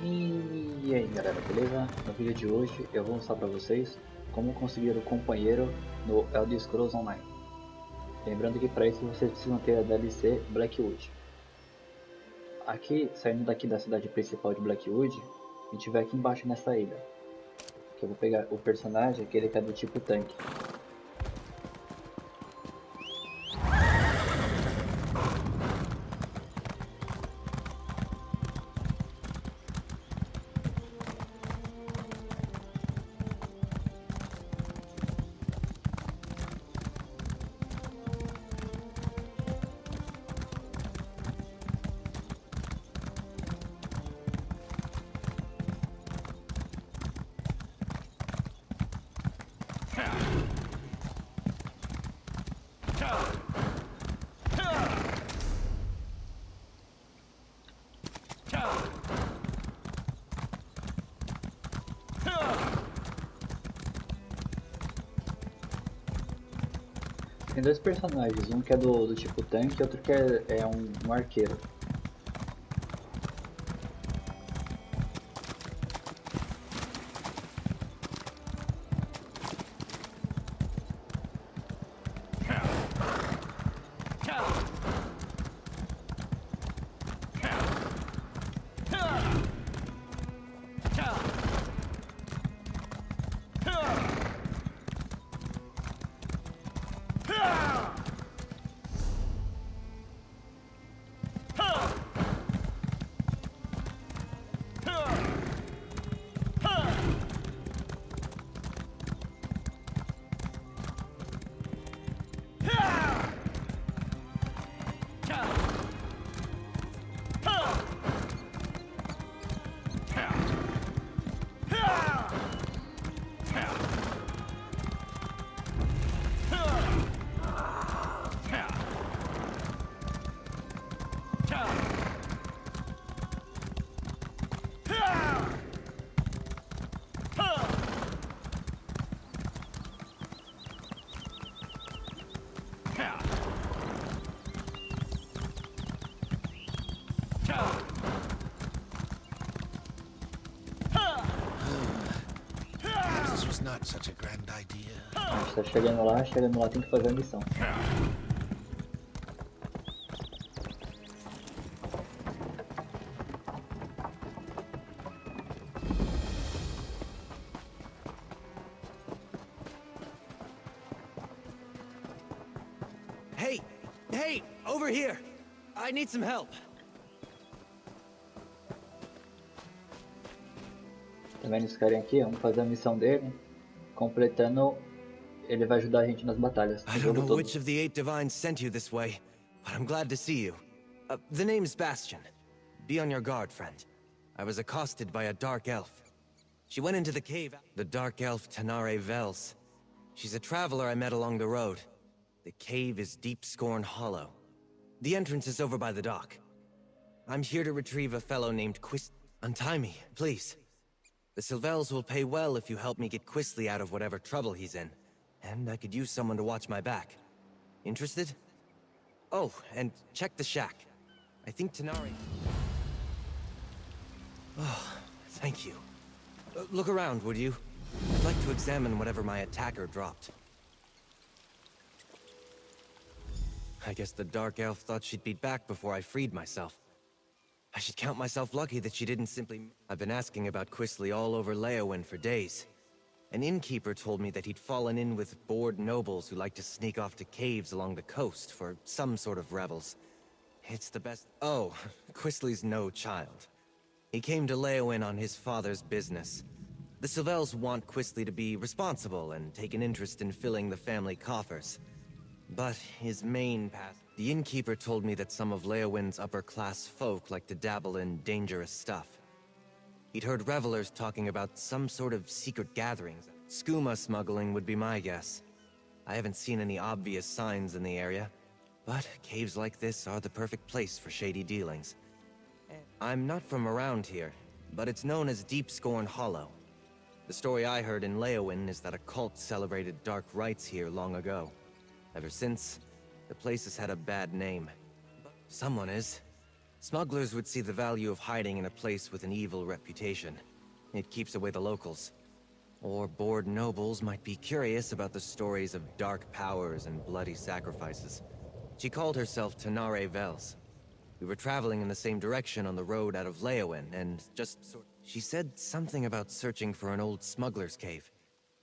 E aí galera, beleza? No vídeo de hoje eu vou mostrar para vocês como conseguir o companheiro no Elder Scrolls Online. Lembrando que para isso vocês precisam ter a DLC Blackwood. Aqui, saindo daqui da cidade principal de Blackwood, a gente vai aqui embaixo nessa ilha. Que eu vou pegar o personagem, aquele que é do tipo tanque. Tem dois personagens, um que é do tipo tanque e outro que é um arqueiro. This was not such a grand idea. A gente tá chegando lá tem que fazer a missão. Hey, over here! I need some help. Tá vendo esse carinha aqui? Vamos fazer a missão dele. Completando, ele vai ajudar a gente nas batalhas. I O don't jogo know todo. which of the 8 divines sent you this way, but I'm glad to see you. The name's Bastion. Be on your guard, friend. I was accosted by a dark elf. She went into the cave. The dark elf Tanare Vels. She's a traveler I met along the road. The cave is Deep Scorn Hollow. The entrance is over by the dock. I'm here to retrieve a fellow named Untie me, please. The Sylvels will pay well if you help me get Quisley out of whatever trouble he's in. And I could use someone to watch my back. Interested? Oh, and check the shack. I think Tanare... Oh, thank you. Look around, would you? I'd like to examine whatever my attacker dropped. I guess the Dark Elf thought she'd be back before I freed myself. I should count myself lucky that she didn't simply... I've been asking about Quisley all over Leowyn for days. An innkeeper told me that he'd fallen in with bored nobles who like to sneak off to caves along the coast for some sort of revels. It's the best... Oh, Quisley's no child. He came to Leowyn on his father's business. The Sylvels want Quisley to be responsible and take an interest in filling the family coffers. But his main path... The innkeeper told me that some of Leowyn's upper-class folk like to dabble in dangerous stuff. He'd heard revelers talking about some sort of secret gatherings. Skooma smuggling would be my guess. I haven't seen any obvious signs in the area, but caves like this are the perfect place for shady dealings. I'm not from around here, but it's known as Deep Scorn Hollow. The story I heard in Leowyn is that a cult celebrated dark rites here long ago. Ever since, the place has had a bad name. Someone is. Smugglers would see the value of hiding in a place with an evil reputation. It keeps away the locals. Or bored nobles might be curious about the stories of dark powers and bloody sacrifices. She called herself Tanare Vels. We were traveling in the same direction on the road out of Leowen, and she said something about searching for an old smuggler's cave.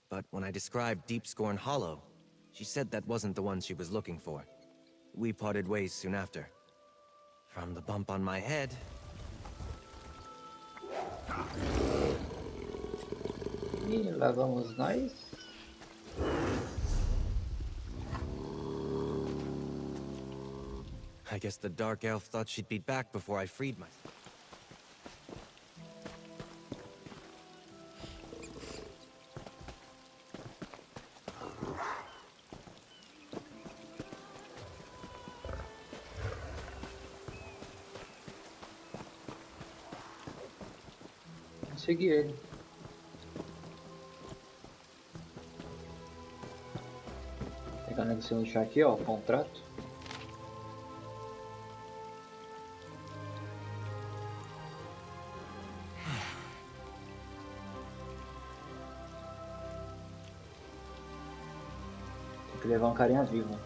But when I described Deepscorn Hollow, she said that wasn't the one she was looking for. We parted ways soon after. From the bump on my head... E lá vamos nós. I guess the Dark Elf thought she'd be back before I freed myself. Conseguir ele. Pegar o negocinho do chá aqui, ó, contrato. Tem que levar um carinha vivo.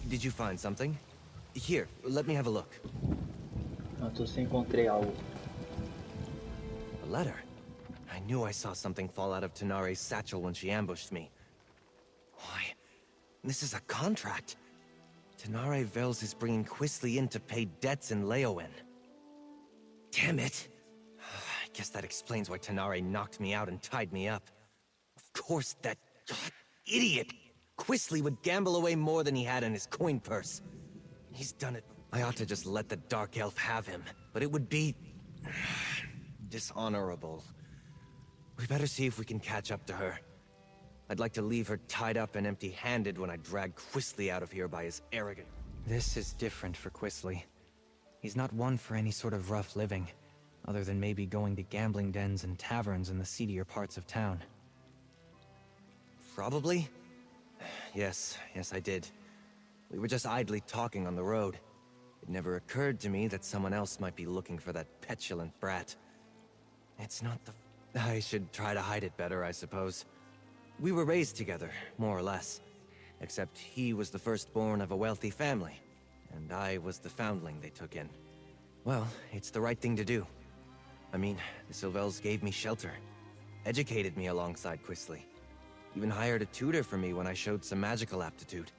Did you find something? Here, let me have a look. Eu tô se encontrei algo. A letter? I knew I saw something fall out of Tanare's satchel when she ambushed me. Why, this is a contract. Tanare Vels is bringing Quisley in to pay debts in Leowen. Damn it! I guess that explains why Tanare knocked me out and tied me up. Of course that idiot Quisley would gamble away more than he had in his coin purse. He's done it. I ought to just let the Dark Elf have him, but it would be... dishonorable. We better see if we can catch up to her. I'd like to leave her tied up and empty-handed when I drag Quisley out of here by his arrogant... This is different for Quisley. He's not one for any sort of rough living, other than maybe going to gambling dens and taverns in the seedier parts of town. Probably? Yes, I did. We were just idly talking on the road. It never occurred to me that someone else might be looking for that petulant brat. It's not the... I should try to hide it better, I suppose. We were raised together, more or less. Except he was the firstborn of a wealthy family, and I was the foundling they took in. Well, it's the right thing to do. I mean, the Sylvels gave me shelter, educated me alongside Quisley. Even hired a tutor for me when I showed some magical aptitude.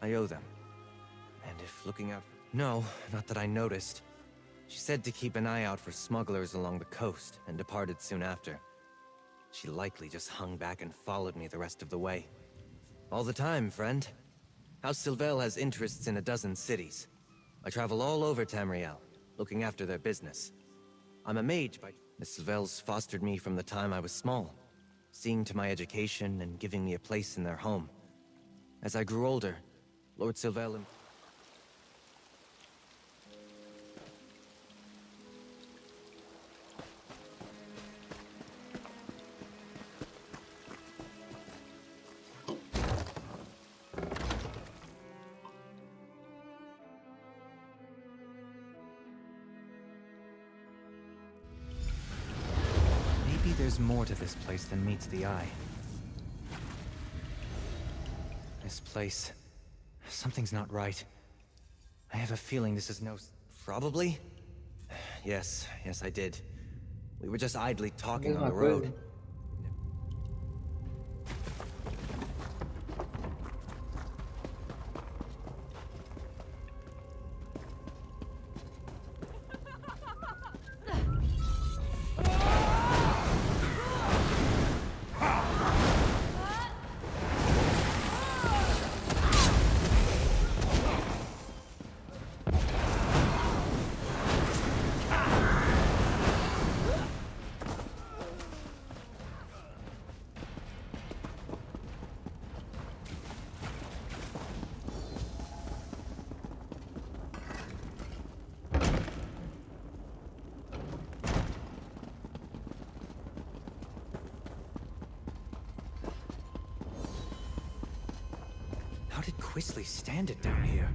I owe them. And if looking out... No, not that I noticed. She said to keep an eye out for smugglers along the coast, and departed soon after. She likely just hung back and followed me the rest of the way. All the time, friend. House Sylvel has interests in a dozen cities. I travel all over Tamriel, looking after their business. I'm a mage by... The Sylvels fostered me from the time I was small, seeing to my education and giving me a place in their home. As I grew older, Lord Sylvel... Maybe there's more to this place than meets the eye. This place... something's not right. I have a feeling this is no... Probably? Yes, I did. We were just idly talking on Mesma the road. coisa. Quisly stand it down here?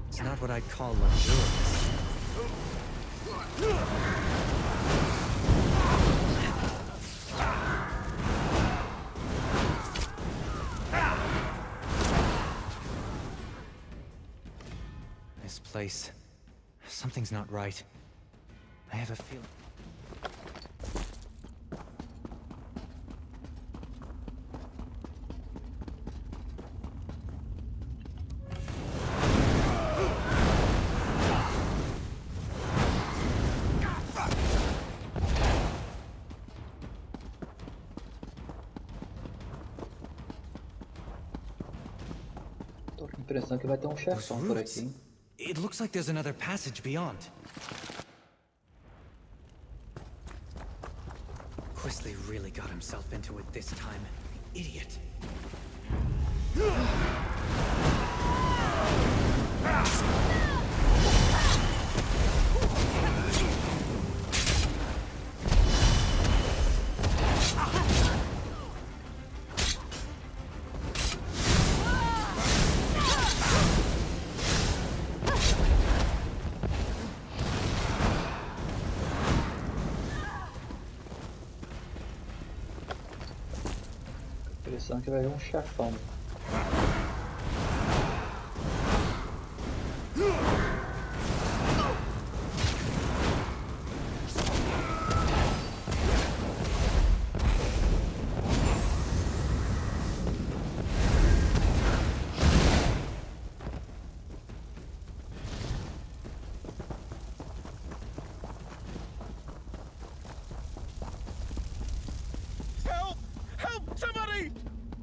It's not what I'd call luxurious. This place... something's not right. I have a feeling... Tô com a impressão que vai ter um chefão por aqui, hein? It looks like there's another passage beyond. Quisly really got himself into it this time. Idiot. Impressão que vai vir um chefão.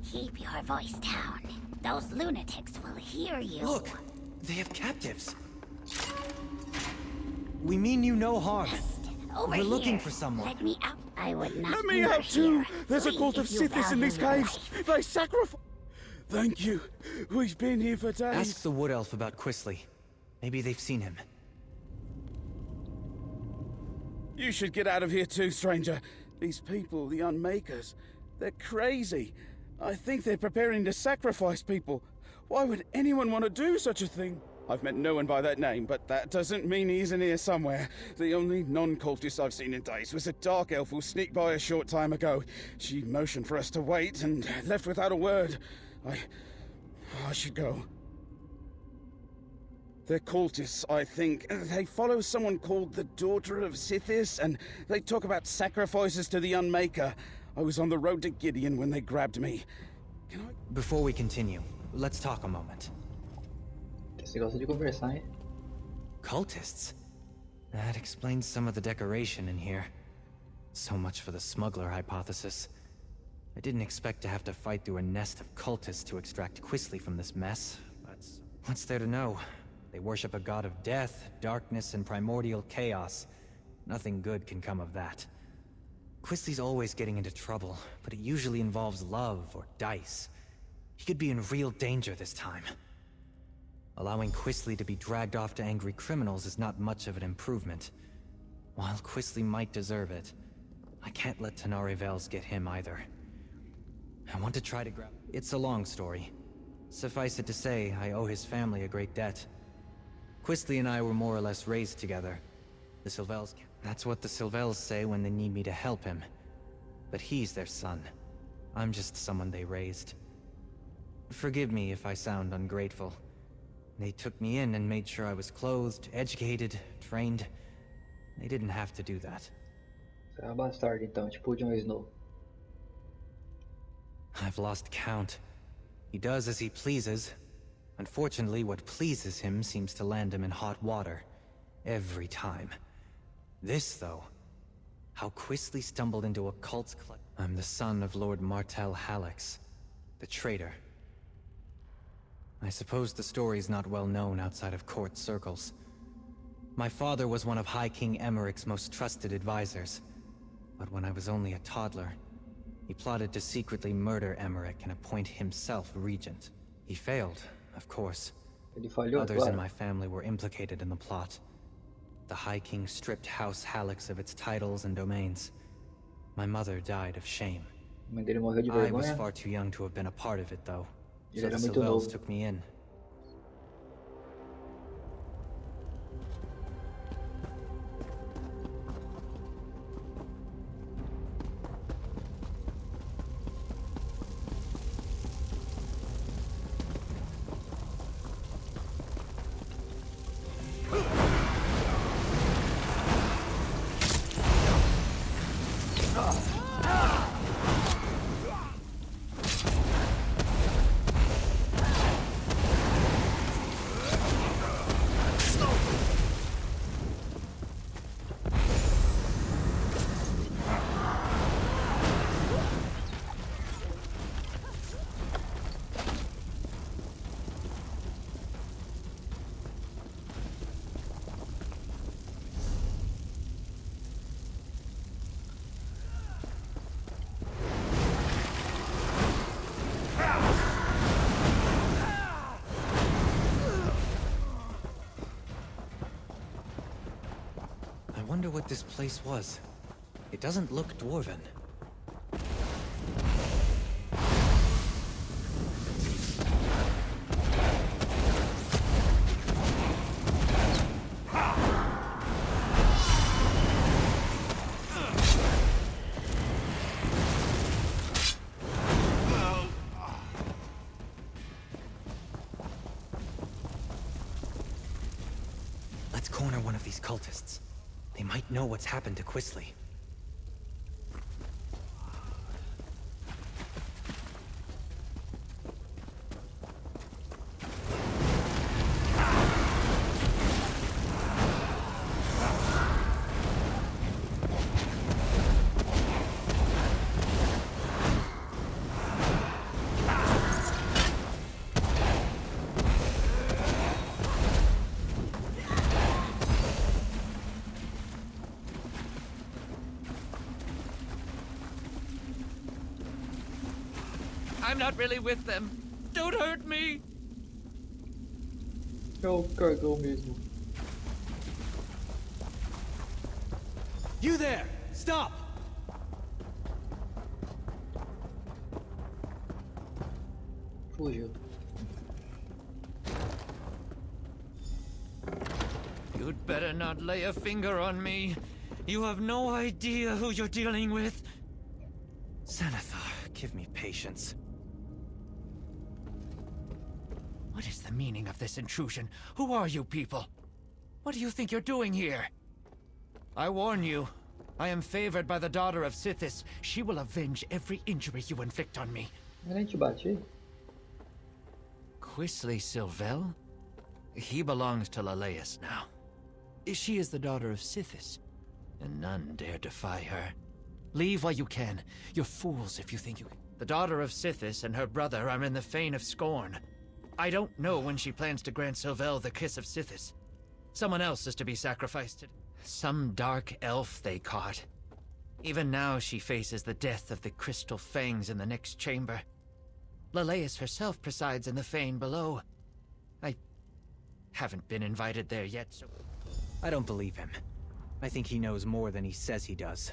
Keep your voice down. Those lunatics will hear you. Look! They have captives! We mean you no harm. Over We're here. looking for someone. Let me out. I would not. Let me lure out too! here. There's a Flee cult of if you Sithis in value these your caves! life. They sacrifice. Thank you. We've been here for days. Ask the Wood Elf about Quisly. Maybe they've seen him. You should get out of here too, stranger. These people, the Unmakers, they're crazy. I think they're preparing to sacrifice people. Why would anyone want to do such a thing? I've met no one by that name, but that doesn't mean he isn't here somewhere. The only non-cultist I've seen in days was a dark elf who sneaked by a short time ago. She motioned for us to wait and left without a word. I should go. They're cultists, I think. They follow someone called the Daughter of Sithis, and they talk about sacrifices to the Unmaker. I was on the road to Gideon when they grabbed me. Can I... Before we continue, let's talk a moment. Você gosta de conversar, hein? Cultists? That explains some of the decoration in here. So much for the smuggler hypothesis. I didn't expect to have to fight through a nest of cultists to extract Quisly from this mess, but what's there to know? They worship a god of death, darkness, and primordial chaos. Nothing good can come of that. Quisly's always getting into trouble, but it usually involves love or dice. He could be in real danger this time. Allowing Quisly to be dragged off to angry criminals is not much of an improvement. While Quisly might deserve it, I can't let Tenari Vales get him either. I want to try to grab... It's a long story. Suffice it to say, I owe his family a great debt. Quisly and I were more or less raised together. The Sylvels... That's what the Sylvels say when they need me to help him. But he's their son. I'm just someone they raised. Forgive me if I sound ungrateful. They took me in and made sure I was clothed, educated, trained. They didn't have to do that. Você é um bastardo então, tipo o Jon Snow. I've lost count. He does as he pleases. Unfortunately, what pleases him seems to land him in hot water. Every time. This, though, how Quisly stumbled into a cult's clutch. I'm the son of Lord Martel Hallex, the traitor. I suppose the story's not well known outside of court circles. My father was one of High King Emmerich's most trusted advisors. But when I was only a toddler, he plotted to secretly murder Emmerich and appoint himself regent. He failed, of course. Ele falhou, Others in claro. my family were implicated in the plot. The High King stripped House Hallex of its titles and domains. My mother died of shame. A mãe dele morreu de I was vergonha. far too young to have been a part of it, though. Ele So the era muito Sylvels novo. took me in. wonder what this place was. It doesn't look dwarven. Let's corner one of these cultists. They might know what's happened to Quisley. I'm not really with them. Don't hurt me! É o cagão mesmo. You there! Stop! Fugiu. You'd better not lay a finger on me. You have no idea who you're dealing with. Xanathar, give me patience. What is the meaning of this intrusion? Who are you people? What do you think you're doing here? I warn you, I am favored by the daughter of Sithis. She will avenge every injury you inflict on me. Eu nem te bati. Quisley Sylvel? He belongs to Leleus now. She is the daughter of Sithis, and none dare defy her. Leave while you can. You're fools if you think you can. The daughter of Sithis and her brother are in the Fane of Scorn. I don't know when she plans to grant Sylvel the kiss of Sithis. Someone else is to be sacrificed. Some dark elf they caught. Even now she faces the death of the crystal fangs in the next chamber. Leleus herself presides in the Fane below. I haven't been invited there yet, so... I don't believe him. I think he knows more than he says he does.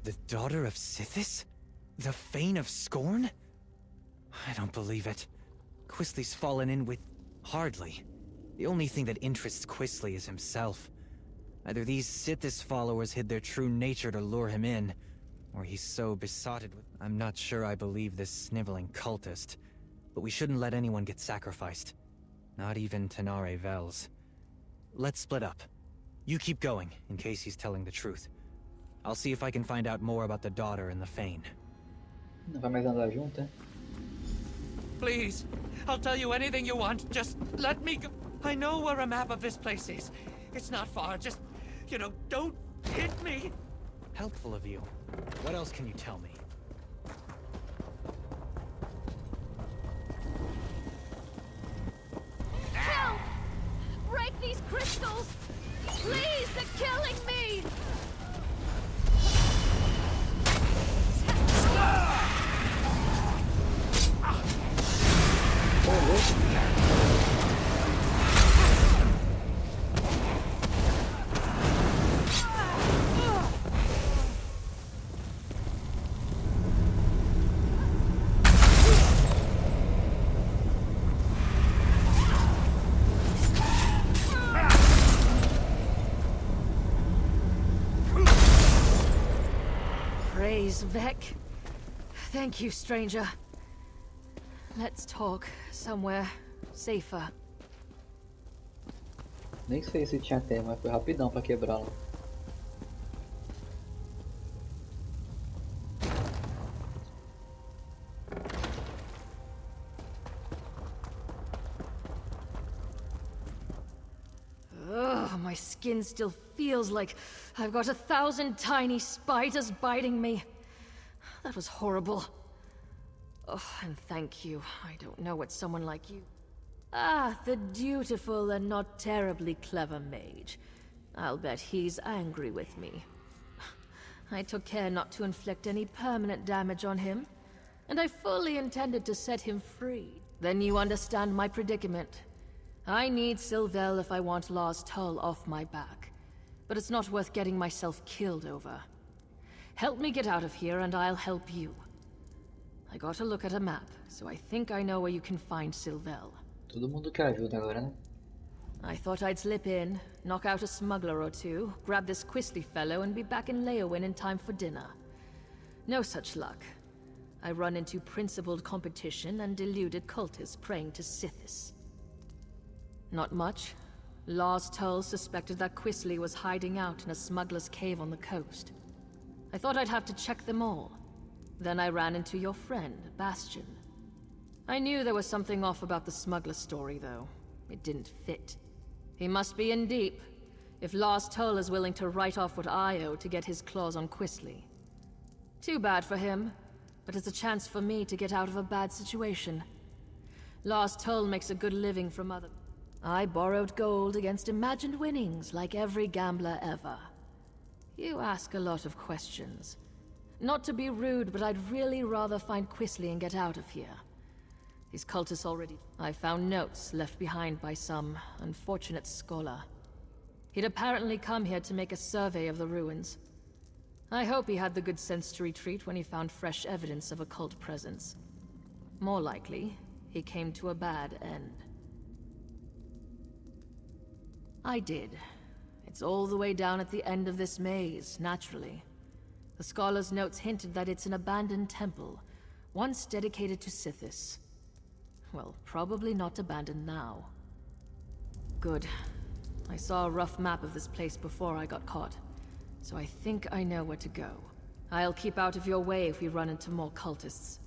The daughter of Sithis? The Fane of Scorn? I don't believe it. Quisley's fallen in with... Hardly. The only thing that interests Quisley is himself. Either these Sithis followers hid their true nature to lure him in, or he's so besotted with... I'm not sure I believe this sniveling cultist, but we shouldn't let anyone get sacrificed. Not even Tenare Vels. Let's split up. You keep going, in case he's telling the truth. I'll see if I can find out more about the daughter and the Fane. Não vai mais andar junto, é? Please, I'll tell you anything you want. Just let me go. I know where a map of this place is. It's not far. Just, don't hit me. Helpful of you. What else can you tell me? Help! Break these crystals! Please, they're killing me! Praise Vec. Thank you, stranger. Let's talk somewhere safer. Nem sei se tinha tema, mas foi rapidão pra quebrá-la. Ugh, my skin still feels like I've got 1,000 tiny spiders biting me. That was horrible. Oh, and thank you. I don't know what someone like you... Ah, the dutiful and not terribly clever mage. I'll bet he's angry with me. I took care not to inflict any permanent damage on him, and I fully intended to set him free. Then you understand my predicament. I need Sylvel if I want Law's Tull off my back. but it's not worth getting myself killed over. Help me get out of here and I'll help you. I got a look at a map, so I think I know where you can find Sylvel. Todo mundo quer ajuda agora, né? I thought I'd slip in, knock out a smuggler or two, grab this Quisly fellow, and be back in Leowin in time for dinner. No such luck. I run into principled competition and deluded cultists praying to Sithis. Not much. Lars Tull suspected that Quisly was hiding out in a smuggler's cave on the coast. I thought I'd have to check them all. Then I ran into your friend, Bastion. I knew there was something off about the smuggler story, though. It didn't fit. He must be in deep, if Lars Tull is willing to write off what I owe to get his claws on Quisly. Too bad for him, but it's a chance for me to get out of a bad situation. Lars Tull makes a good living from other... I borrowed gold against imagined winnings, like every gambler ever. You ask a lot of questions. Not to be rude, but I'd really rather find Quisly and get out of here. These cultists already... I found notes left behind by some unfortunate scholar. He'd apparently come here to make a survey of the ruins. I hope he had the good sense to retreat when he found fresh evidence of a cult presence. More likely, he came to a bad end. I did. It's all the way down at the end of this maze, naturally. The scholar's notes hinted that it's an abandoned temple, once dedicated to Sithis. Well, probably not abandoned now. Good. I saw a rough map of this place before I got caught, so I think I know where to go. I'll keep out of your way if we run into more cultists.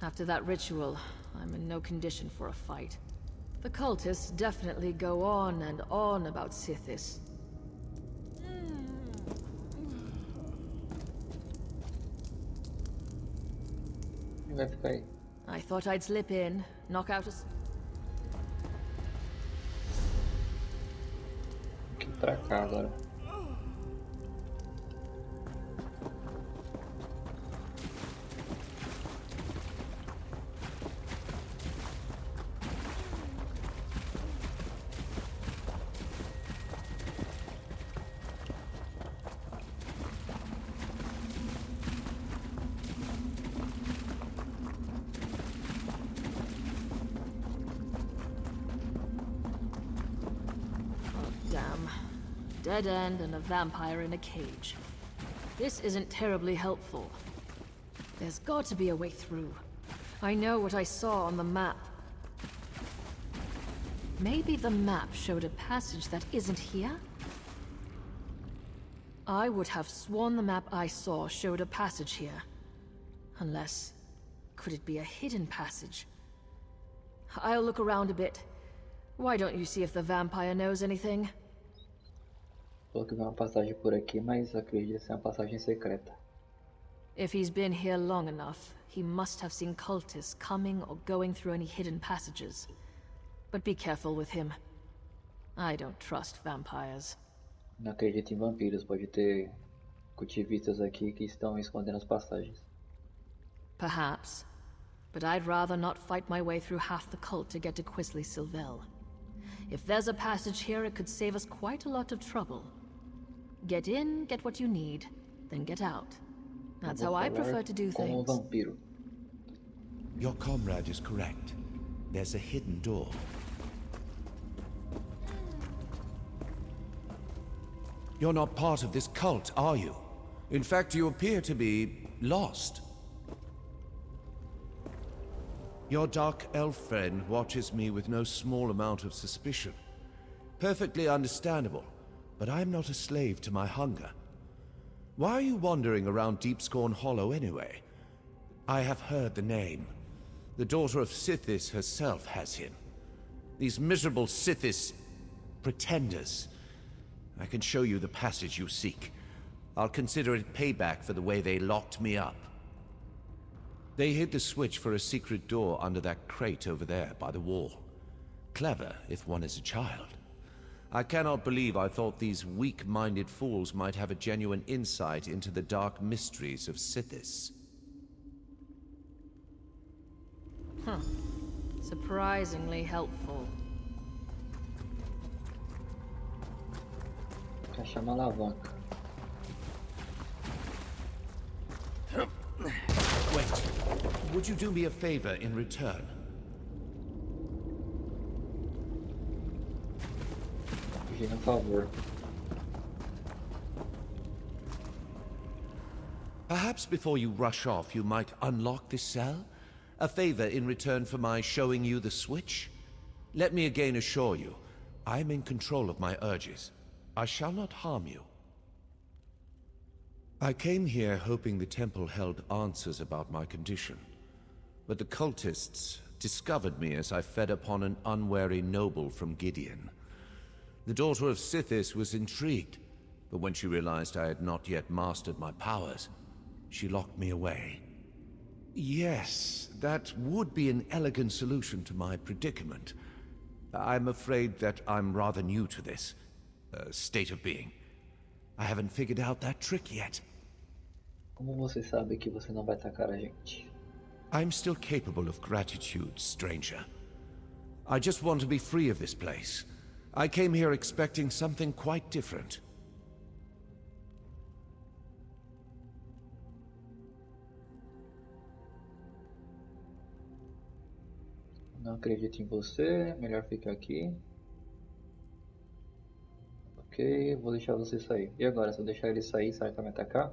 After that ritual, I'm in no condition for a fight. The cultists definitely go on and on about Sithis. Vai ficar aí. I thought I'd slip in, knock out a... Aqui pra cá agora. Damn. Dead end and a vampire in a cage. This isn't terribly helpful. There's got to be a way through. I know what I saw on the map. Maybe the map showed a passage that isn't here? I would have sworn the map I saw showed a passage here. Unless... could it be a hidden passage? I'll look around a bit. Why don't you see if the vampire knows anything? Falou que vem uma passagem por aqui, mas acredito ser uma passagem secreta. If he's been here long enough, he must have seen cultists coming or going through any hidden passages. But be careful with him. I don't trust vampires. Não acredito em vampiros, pode ter cultivistas aqui que estão escondendo as passagens. Perhaps. But I'd rather not fight my way through half the cult to get to Quisly Sylvel. If there's a passage here, it could save us quite a lot of trouble. Get in, get what you need, then get out. That's how I prefer to do things. Vampiro. Your comrade is correct. There's a hidden door. You're not part of this cult, are you? In fact, you appear to be lost. Your dark elf friend watches me with no small amount of suspicion. Perfectly understandable, but I'm not a slave to my hunger. Why are you wandering around Deepscorn Hollow anyway? I have heard the name. The daughter of Sithis herself has him. These miserable Sithis pretenders. I can show you the passage you seek. I'll consider it payback for the way they locked me up. They hid the switch for a secret door under that crate over there by the wall. Clever, if one is a child. I cannot believe I thought these weak-minded fools might have a genuine insight into the dark mysteries of Sithis. Huh. Surprisingly helpful. A chama alavanca. Wait. Would you do me a favor in return? Pedindo um favor. Perhaps before you rush off, you might unlock this cell? A favor in return for my showing you the switch? Let me again assure you, I'm in control of my urges. I shall not harm you. I came here hoping the temple held answers about my condition. But the cultists discovered me as I fed upon an unwary noble from Gideon. The daughter of Sithis was intrigued, but when she realized I had not yet mastered my powers, she locked me away. Yes, that would be an elegant solution to my predicament. I'm afraid that I'm rather new to this state of being. I haven't figured out that trick yet. Como você sabe que você não vai atacar a gente? I'm still capable of gratitude, stranger. I just want to be free of this place. I came here expecting something quite different. Não acredito em você, melhor ficar aqui. Ok, vou deixar você sair. E agora, se eu deixar ele sair, será que vai me atacar?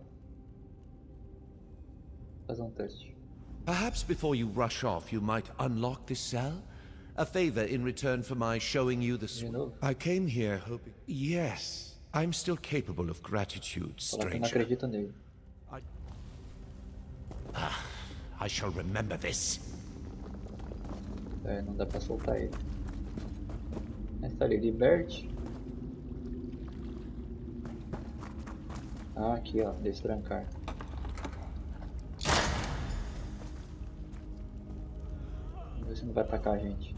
Fazer um teste. Perhaps before you rush off, you might unlock this cell? A favor in return for my showing you the novo? I came here hoping... Yes, I'm still capable of gratitude, Falar que eu não stranger. acredito nele. I shall remember this. É, não dá pra soltar ele. Mas tá ali, liberte. Ah, aqui ó, destrancar. Vamos ver se não vai atacar a gente.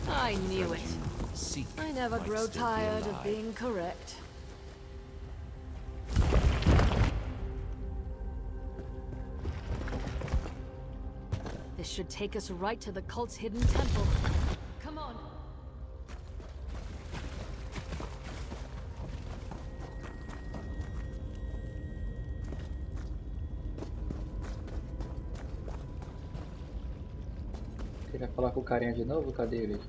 I knew it. I never grow tired of being correct. This should take us right to the cult's hidden temple. Come on. Queria falar com o carinha de novo? Cadê ele aqui?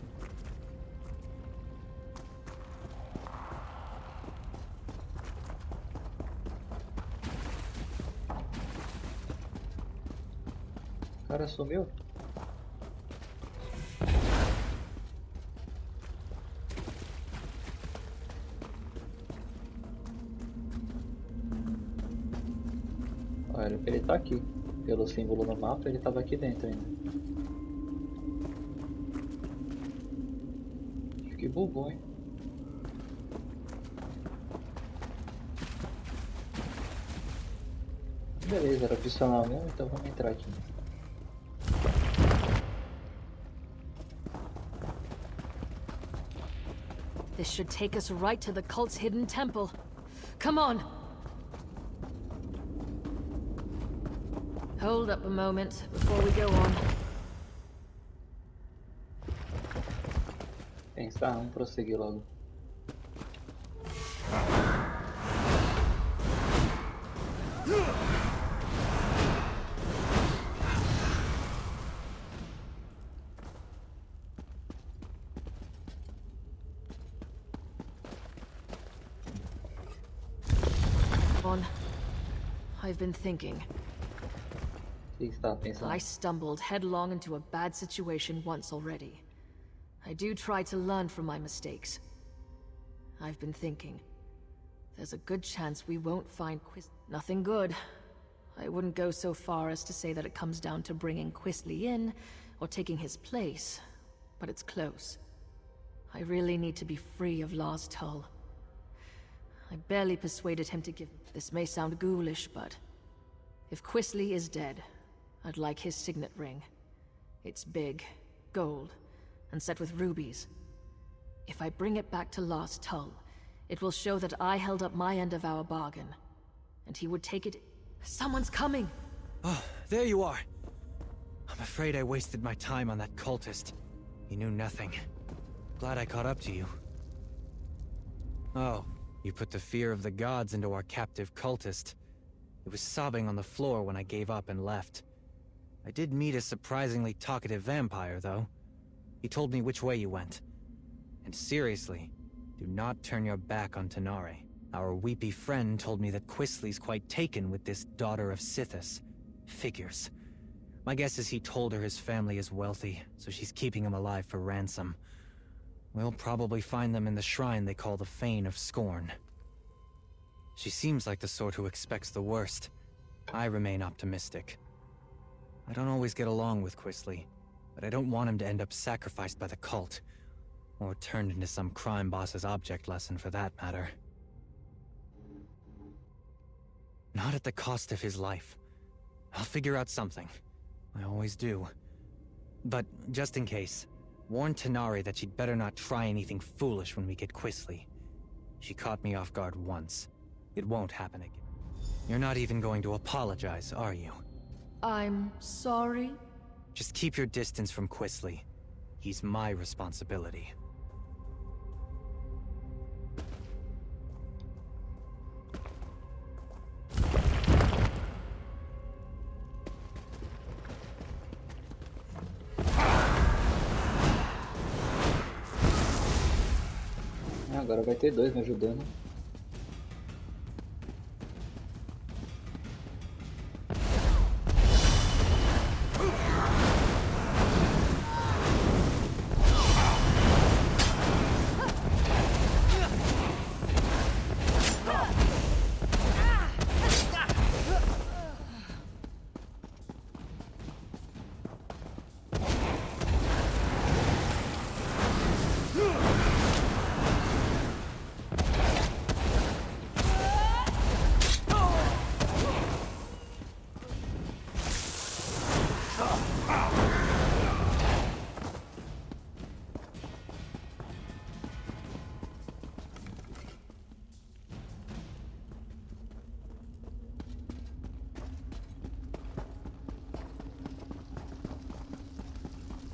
O cara sumiu? Olha, ele tá aqui. Pelo símbolo no mapa, ele tava aqui dentro ainda. Acho que bugou, hein? Beleza, era adicional mesmo, então vamos entrar aqui. This should take us right to the cult's hidden temple. Come on. Hold up a moment before we go on. Pensar, vamos prosseguir logo. I've been thinking. O que você estava pensando? I stumbled headlong into a bad situation once already. I do try to learn from my mistakes. I've been thinking. There's a good chance we won't find nothing good. I wouldn't go so far as to say that it comes down to bringing Quisley in, or taking his place, but it's close. I really need to be free of Lars Tull. I barely persuaded him to give... This may sound ghoulish, but... If Quisley is dead, I'd like his signet ring. It's big, gold, and set with rubies. If I bring it back to Lars Tull, it will show that I held up my end of our bargain. And he would take it... Someone's coming! Oh, there you are. I'm I'm afraid I wasted my time on that cultist. He knew nothing. Glad I caught up to you. Oh, you put the fear of the gods into our captive cultist. It was sobbing on the floor when I gave up and left. I did meet a surprisingly talkative vampire, though. He told me which way you went. And seriously, do not turn your back on Tanare. Our weepy friend told me that Quisley's quite taken with this daughter of Sithis. Figures. My guess is he told her his family is wealthy, so she's keeping him alive for ransom. We'll probably find them in the shrine they call the Fane of Scorn. She seems like the sort who expects the worst. I remain optimistic. I don't always get along with Quisley, but I don't want him to end up sacrificed by the cult. Or turned into some crime boss's object lesson for that matter. Not at the cost of his life. I'll figure out something. I always do. But, just in case, warn Tanare that she'd better not try anything foolish when we get Quisley. She caught me off guard once. It won't happen again. You're not even going to apologize, are you? I'm sorry? Just keep your distance from Quisley. He's my responsibility. Agora vai ter dois me ajudando.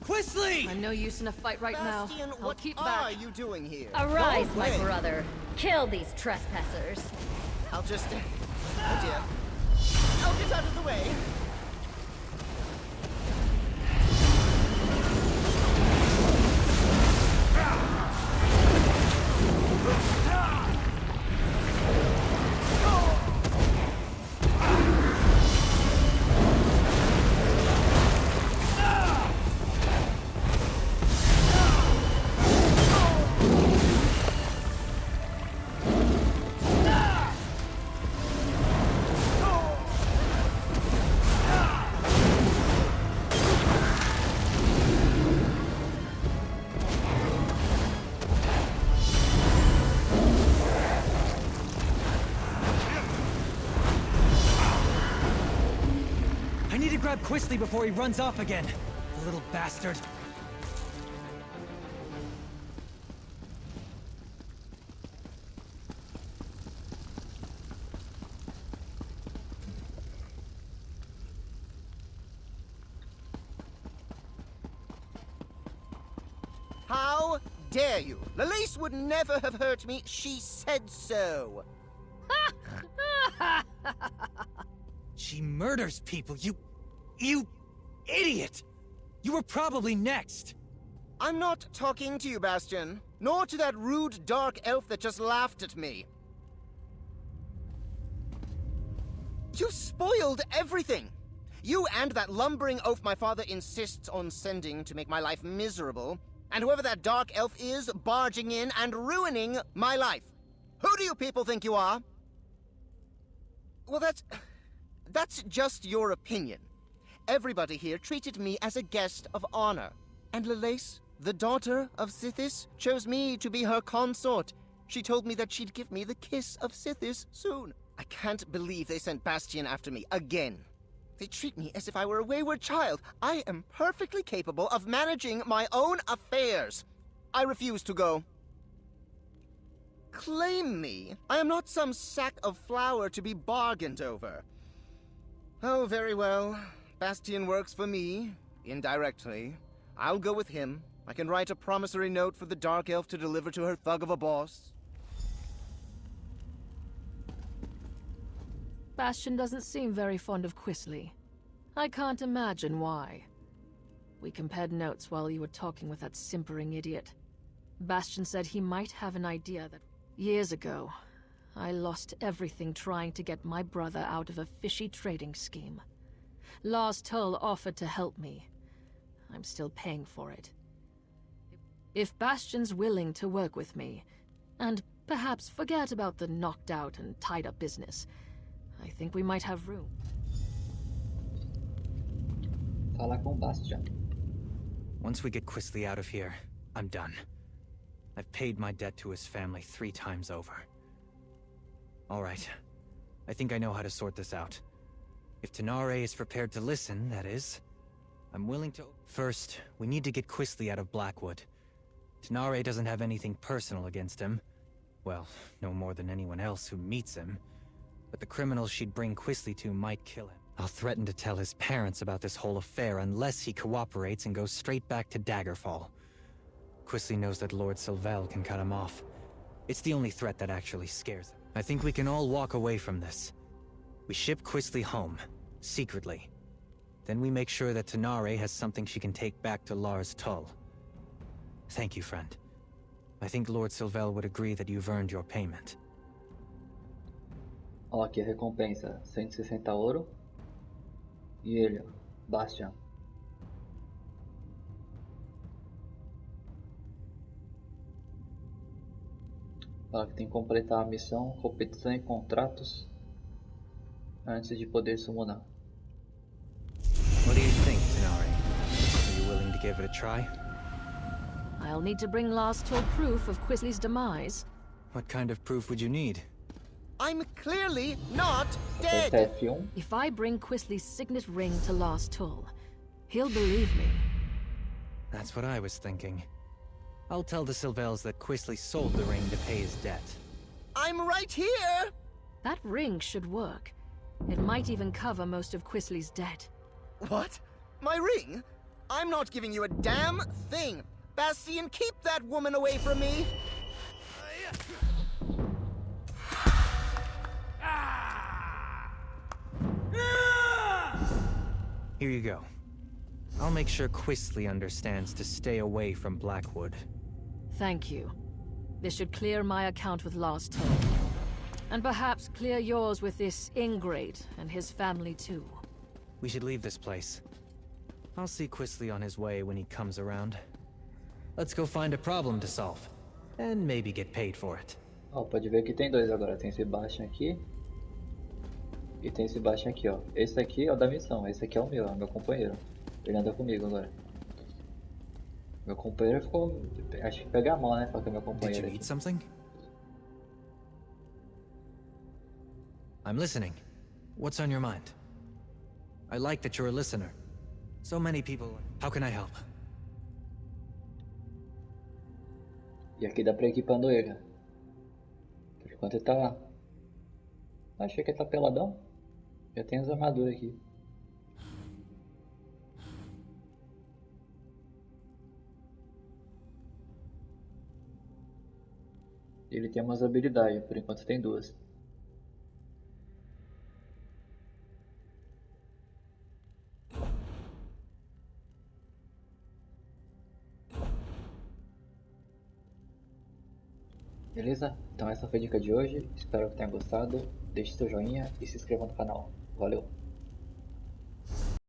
Quisley! I'm no use in a fight right Bastian, now. I'll what keep are back. you doing here? Arise, Go my away. brother. Kill these trespassers. I'll just... Oh dear. I'll get out of the way. I need to grab Quisley before he runs off again. The little bastard. How dare you? Lalise would never have hurt me. She said so. She murders people, you idiot! You were probably next! I'm not talking to you, Bastian. Nor to that rude dark elf that just laughed at me. You spoiled everything! You and that lumbering oaf my father insists on sending to make my life miserable, and whoever that dark elf is, barging in and ruining my life. Who do you people think you are? Well, that's just your opinion. Everybody here treated me as a guest of honor. And Lalise, the daughter of Sithis, chose me to be her consort. She told me that she'd give me the kiss of Sithis soon. I can't believe they sent Bastian after me again. They treat me as if I were a wayward child. I am perfectly capable of managing my own affairs. I refuse to go. Claim me. I am not some sack of flour to be bargained over. Oh, very well. Bastian works for me. Indirectly. I'll go with him. I can write a promissory note for the Dark Elf to deliver to her thug of a boss. Bastion doesn't seem very fond of Quisley. I can't imagine why. We compared notes while you were talking with that simpering idiot. Bastion said he might have an idea that... Years ago, I lost everything trying to get my brother out of a fishy trading scheme. Lars Tull offered to help me. I'm still paying for it. If Bastion's willing to work with me, and perhaps forget about the knocked out and tied up business, I think we might have room. Fala com Bastion. Once we get Quisley out of here, I'm done. I've paid my debt to his family 3 times over. All right. I think I know how to sort this out. If Tenare is prepared to listen, that is, I'm willing to... First, we need to get Quisley out of Blackwood. Tenare doesn't have anything personal against him. Well, no more than anyone else who meets him. But the criminals she'd bring Quisley to might kill him. I'll threaten to tell his parents about this whole affair unless he cooperates and goes straight back to Daggerfall. Quisley knows that Lord Sylvel can cut him off. It's the only threat that actually scares him. I think we can all walk away from this. We ship Quisley home, secretly. Then we make sure that Tenare has something she can take back to Lars Tull. Thank you, friend. I think Lord Sylvel would agree that you've earned your payment. Ó, aqui a recompensa, 160 ouro. E ele, ó, Bastion. Fala que tem que completar a missão, competição e contratos antes de poder summonar. What do you think, Tenare? Are you willing to give it a try? I'll need to bring Lars Tull proof of Quisley's demise. What kind of proof would you need? I'm clearly not dead! Aperta F1. If I bring Quisley's signet ring to Lars Tull, he'll believe me. That's what I was thinking. I'll tell the Sylvels that Quisley sold the ring to pay his debt. I'm right here! That ring should work. It might even cover most of Quisley's debt. What? My ring? I'm not giving you a damn thing! Bastian, keep that woman away from me! Here you go. I'll make sure Quisley understands to stay away from Blackwood. Thank you. This should clear my account with Lars Tull. And perhaps clear yours with this ingrate and his family too. We should leave this place. I'll see Quisley on his way when he comes around. Let's go find a problem to solve. And maybe get paid for it. Ó, pode ver que tem dois agora. Tem esse Bastion aqui. E tem esse Bastion aqui, ó. Esse aqui é o da missão. Esse aqui é o meu companheiro. Ele anda comigo agora. Meu companheiro ficou... Acho que pega a mão, né? Fala que é meu Did companheiro you aqui. need something? I'm listening. What's on your mind? I like that you're a listener. So many people... How can I help? E aqui dá pra ir equipando ele. Por enquanto ele tá... Achei que ele tá peladão. Já tem as armaduras aqui. Ele tem umas habilidades, por enquanto tem 2. Beleza? Então essa foi a dica de hoje. Espero que tenha gostado. Deixe seu joinha e se inscreva no canal. Valeu!